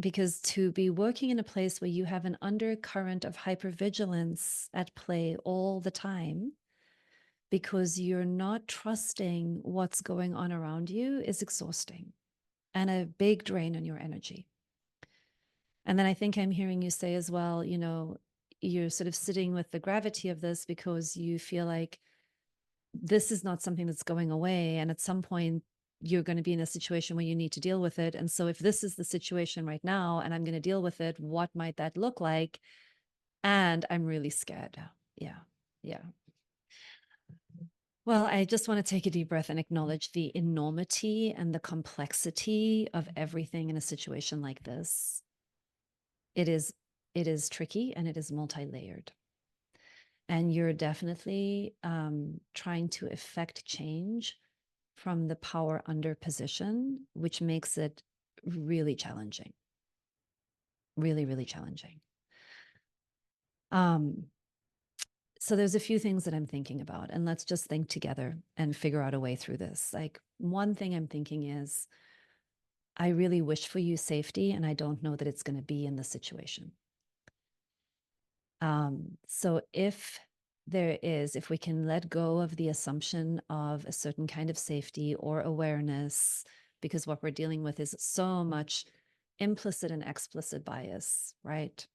because to be working in a place where you have an undercurrent of hypervigilance at play all the time, because you're not trusting what's going on around you, is exhausting and a big drain on your energy. And then I think I'm hearing you say as well, you're sort of sitting with the gravity of this because you feel like this is not something that's going away. And at some point, you're going to be in a situation where you need to deal with it. And so if this is the situation right now and I'm going to deal with it, what might that look like? And I'm really scared. Yeah. Yeah. Well, I just want to take a deep breath and acknowledge the enormity and the complexity of everything in a situation like this. It is tricky and it is multi-layered. And you're definitely trying to effect change from the power under position, which makes it really challenging. Really, really challenging. So there's a few things that I'm thinking about, and let's just think together and figure out a way through this. Like, one thing I'm thinking is, I really wish for you safety, and I don't know that it's going to be in this situation. So if we can let go of the assumption of a certain kind of safety or awareness, because what we're dealing with is so much implicit and explicit bias, right?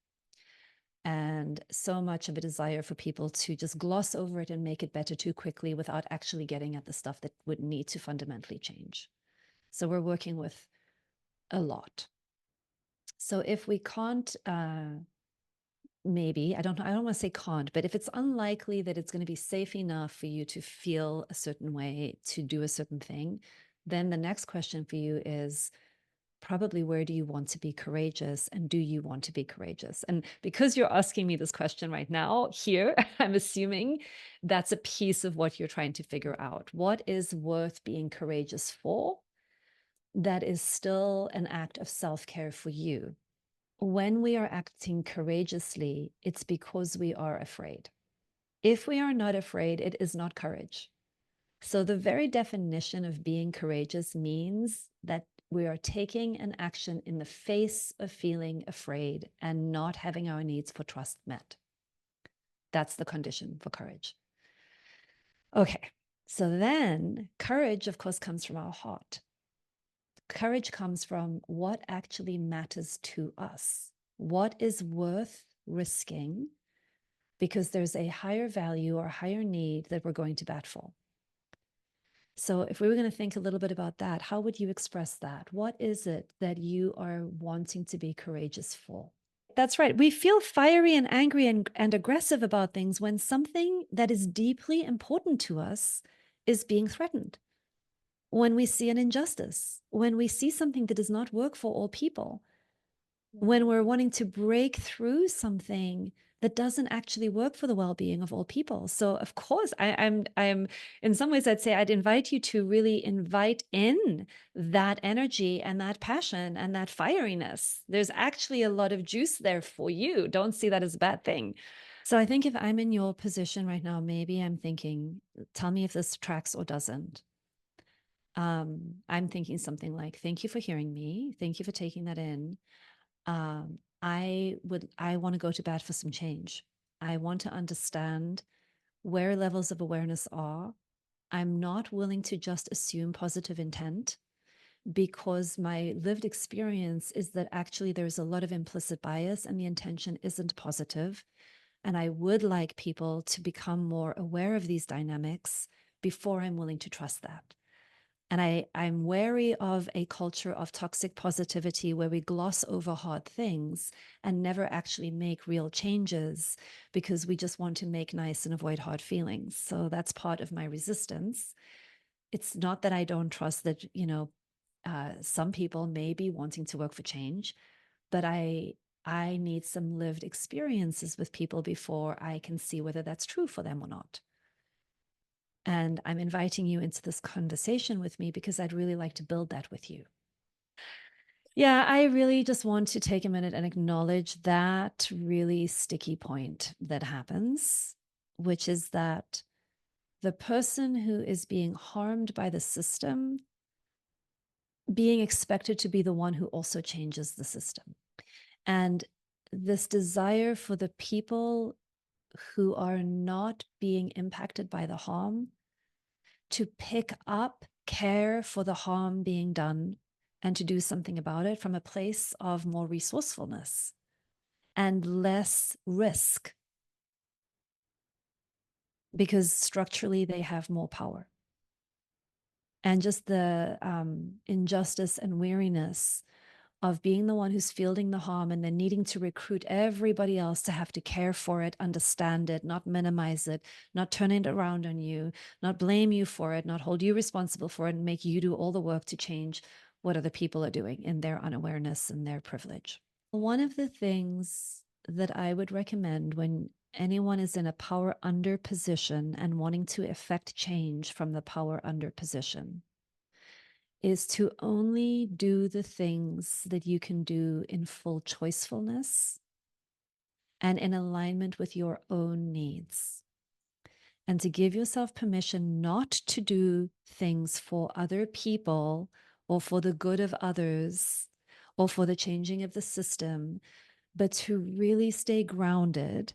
And so much of a desire for people to just gloss over it and make it better too quickly without actually getting at the stuff that would need to fundamentally change. So we're working with a lot. So if we can't, maybe, I don't want to say can't, but if it's unlikely that it's going to be safe enough for you to feel a certain way, to do a certain thing, then the next question for you is probably, where do you want to be courageous, and do you want to be courageous? And because you're asking me this question right now here, I'm assuming that's a piece of what you're trying to figure out. What is worth being courageous for that is still an act of self-care for you? When we are acting courageously, it's because we are afraid. If we are not afraid, it is not courage. So the very definition of being courageous means that we are taking an action in the face of feeling afraid and not having our needs for trust met. That's the condition for courage. Okay, so then courage, of course, comes from our heart. Courage comes from what actually matters to us. What is worth risking because there's a higher value or higher need that we're going to bat for. So if we were going to think a little bit about that, how would you express that? What is it that you are wanting to be courageous for? That's right. We feel fiery and angry and aggressive about things when something that is deeply important to us is being threatened. When we see an injustice, when we see something that does not work for all people, when we're wanting to break through something that doesn't actually work for the well-being of all people. So of course, I'm in some ways, I'd say I'd invite you to really invite in that energy and that passion and that fieriness. There's actually a lot of juice there for you. Don't see that as a bad thing. So I think if I'm in your position right now, maybe I'm thinking, tell me if this tracks or doesn't. I'm thinking something like, thank you for hearing me. Thank you for taking that in. I want to go to bat for some change. I want to understand where levels of awareness are. I'm not willing to just assume positive intent, because my lived experience is that actually there's a lot of implicit bias and the intention isn't positive. And I would like people to become more aware of these dynamics before I'm willing to trust that. And I'm wary of a culture of toxic positivity where we gloss over hard things and never actually make real changes because we just want to make nice and avoid hard feelings. So that's part of my resistance. It's not that I don't trust that, some people may be wanting to work for change, but I need some lived experiences with people before I can see whether that's true for them or not. And I'm inviting you into this conversation with me because I'd really like to build that with you. Yeah, I really just want to take a minute and acknowledge that really sticky point that happens, which is that the person who is being harmed by the system being expected to be the one who also changes the system. And this desire for the people who are not being impacted by the harm to pick up, care for the harm being done, and to do something about it from a place of more resourcefulness and less risk, because structurally they have more power. And just the injustice and weariness of being the one who's fielding the harm and then needing to recruit everybody else to have to care for it, understand it, not minimize it, not turn it around on you, not blame you for it, not hold you responsible for it, and make you do all the work to change what other people are doing in their unawareness and their privilege. One of the things that I would recommend when anyone is in a power under position and wanting to effect change from the power under position is to only do the things that you can do in full choicefulness and in alignment with your own needs. And to give yourself permission not to do things for other people or for the good of others or for the changing of the system, but to really stay grounded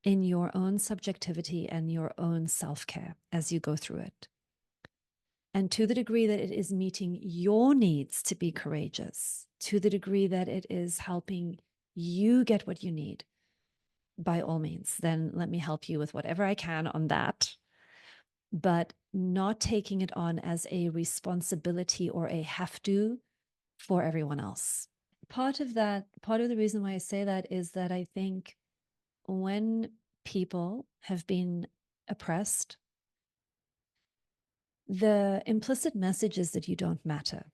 in your own subjectivity and your own self-care as you go through it. And to the degree that it is meeting your needs to be courageous, to the degree that it is helping you get what you need, by all means, then let me help you with whatever I can on that. But not taking it on as a responsibility or a have to for everyone else. Part of the reason why I say that is that I think when people have been oppressed, the implicit message is that you don't matter.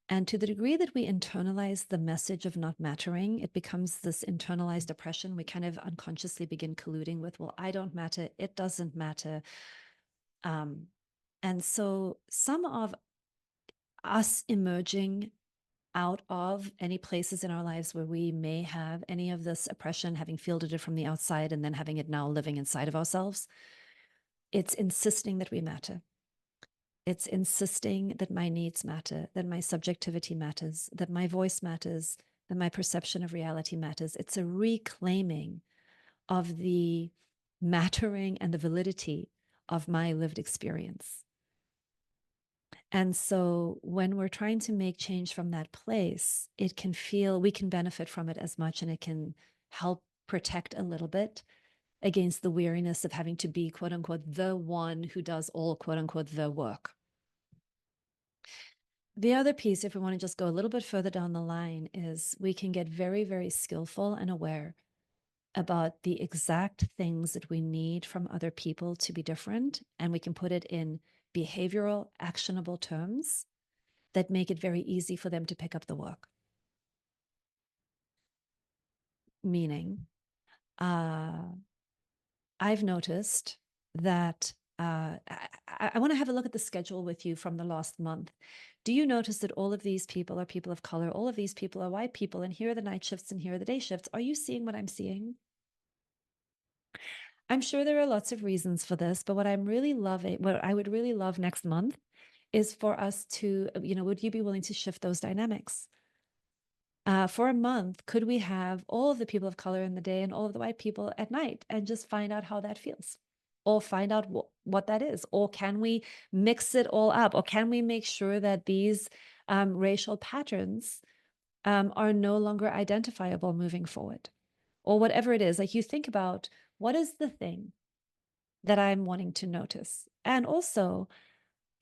And to the degree that we internalize the message of not mattering, it becomes this internalized oppression. We kind of unconsciously begin colluding with, well, I don't matter, it doesn't matter. And so some of us emerging out of any places in our lives where we may have any of this oppression, having fielded it from the outside and then having it now living inside of ourselves, it's insisting that we matter. It's insisting that my needs matter, that my subjectivity matters, that my voice matters, that my perception of reality matters. It's a reclaiming of the mattering and the validity of my lived experience. And so when we're trying to make change from that place, it can feel we can benefit from it as much, and it can help protect a little bit against the weariness of having to be, quote unquote, the one who does all, quote unquote, the work. The other piece, if we want to just go a little bit further down the line, is we can get very, very skillful and aware about the exact things that we need from other people to be different. And we can put it in behavioral, actionable terms that make it very easy for them to pick up the work. Meaning, I've noticed that I want to have a look at the schedule with you from the last month. Do you notice that all of these people are people of color? All of these people are white people, and here are the night shifts and here are the day shifts. Are you seeing what I'm seeing? I'm sure there are lots of reasons for this, but what I'm really loving, what I would really love next month is for us to, would you be willing to shift those dynamics? For a month, could we have all of the people of color in the day and all of the white people at night, and just find out how that feels? Or find out what that is? Or can we mix it all up? Or can we make sure that these racial patterns are no longer identifiable moving forward? Or whatever it is, like you think about, what is the thing that I'm wanting to notice? And also,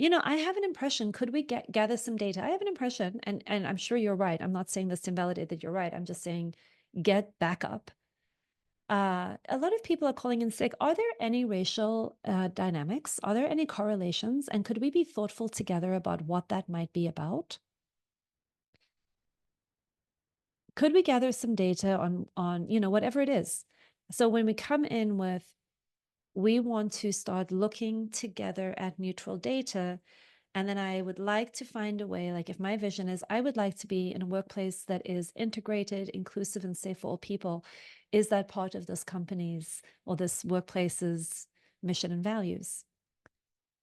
I have an impression, could we gather some data? I have an impression, and I'm sure you're right. I'm not saying this to invalidate that you're right. I'm just saying get backup. A lot of people are calling in sick. Are there any racial dynamics? Are there any correlations? And could we be thoughtful together about what that might be about? Could we gather some data on whatever it is? So when we come in with, we want to start looking together at neutral data. And then I would like to find a way, like if my vision is, I would like to be in a workplace that is integrated, inclusive, and safe for all people. Is that part of this company's or this workplace's mission and values?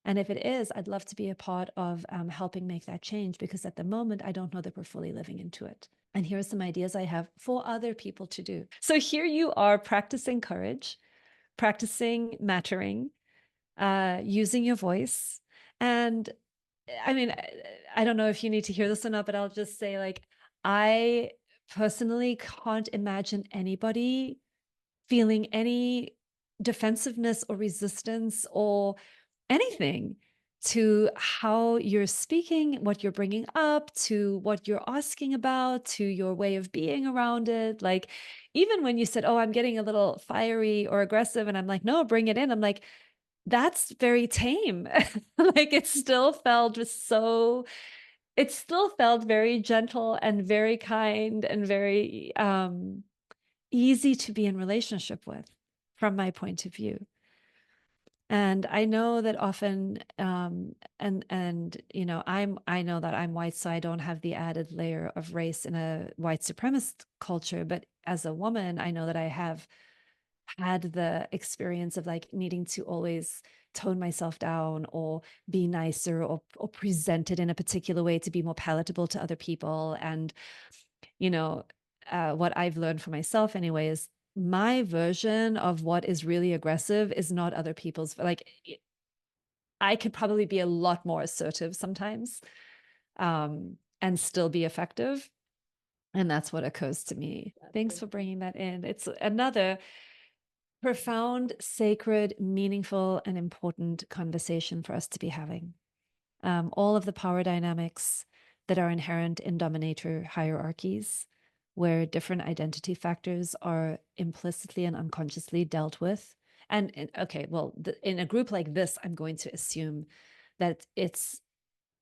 And if it is, I'd love to be a part of helping make that change, because at the moment, I don't know that we're fully living into it. And here are some ideas I have for other people to do. So here you are practicing courage, practicing mattering, using your voice. And I mean, I don't know if you need to hear this or not, but I'll just say, like, I personally can't imagine anybody feeling any defensiveness or resistance or anything to how you're speaking, what you're bringing up, to what you're asking about, to your way of being around it. Like, even when you said, "Oh, I'm getting a little fiery or aggressive," and I'm like, "No, bring it in." I'm like, that's very tame. Like, it still felt very gentle and very kind and very easy to be in relationship with, from my point of view. And I know that often, and you know, I know that I'm white, so I don't have the added layer of race in a white supremacist culture. But as a woman, I know that I have had the experience of like needing to always tone myself down or be nicer, or present it in a particular way to be more palatable to other people. And you know, what I've learned for myself anyway is my version of what is really aggressive is not other people's. Like, I could probably be a lot more assertive sometimes, and still be effective. And that's what occurs to me. Thanks for bringing that in. It's another profound, sacred, meaningful, and important conversation for us to be having. All of the power dynamics that are inherent in dominator hierarchies, where different identity factors are implicitly and unconsciously dealt with. And okay, well, in a group like this, I'm going to assume that it's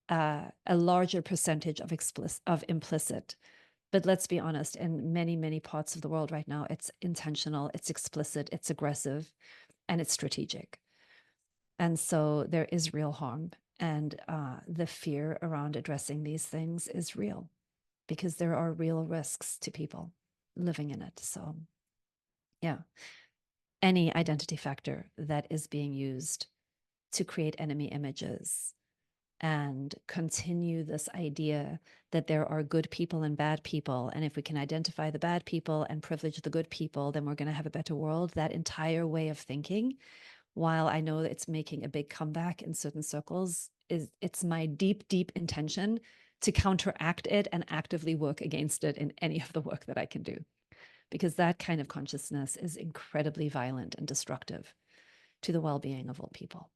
a larger percentage of implicit. But let's be honest, in many, many parts of the world right now, it's intentional, it's explicit, it's aggressive, and it's strategic. And so there is real harm. And the fear around addressing these things is real, because there are real risks to people living in it. So, yeah, any identity factor that is being used to create enemy images and continue this idea that there are good people and bad people. And if we can identify the bad people and privilege the good people, then we're going to have a better world. That entire way of thinking, while I know that it's making a big comeback in certain circles, it's my deep, deep intention to counteract it and actively work against it in any of the work that I can do. Because that kind of consciousness is incredibly violent and destructive to the well-being of all people.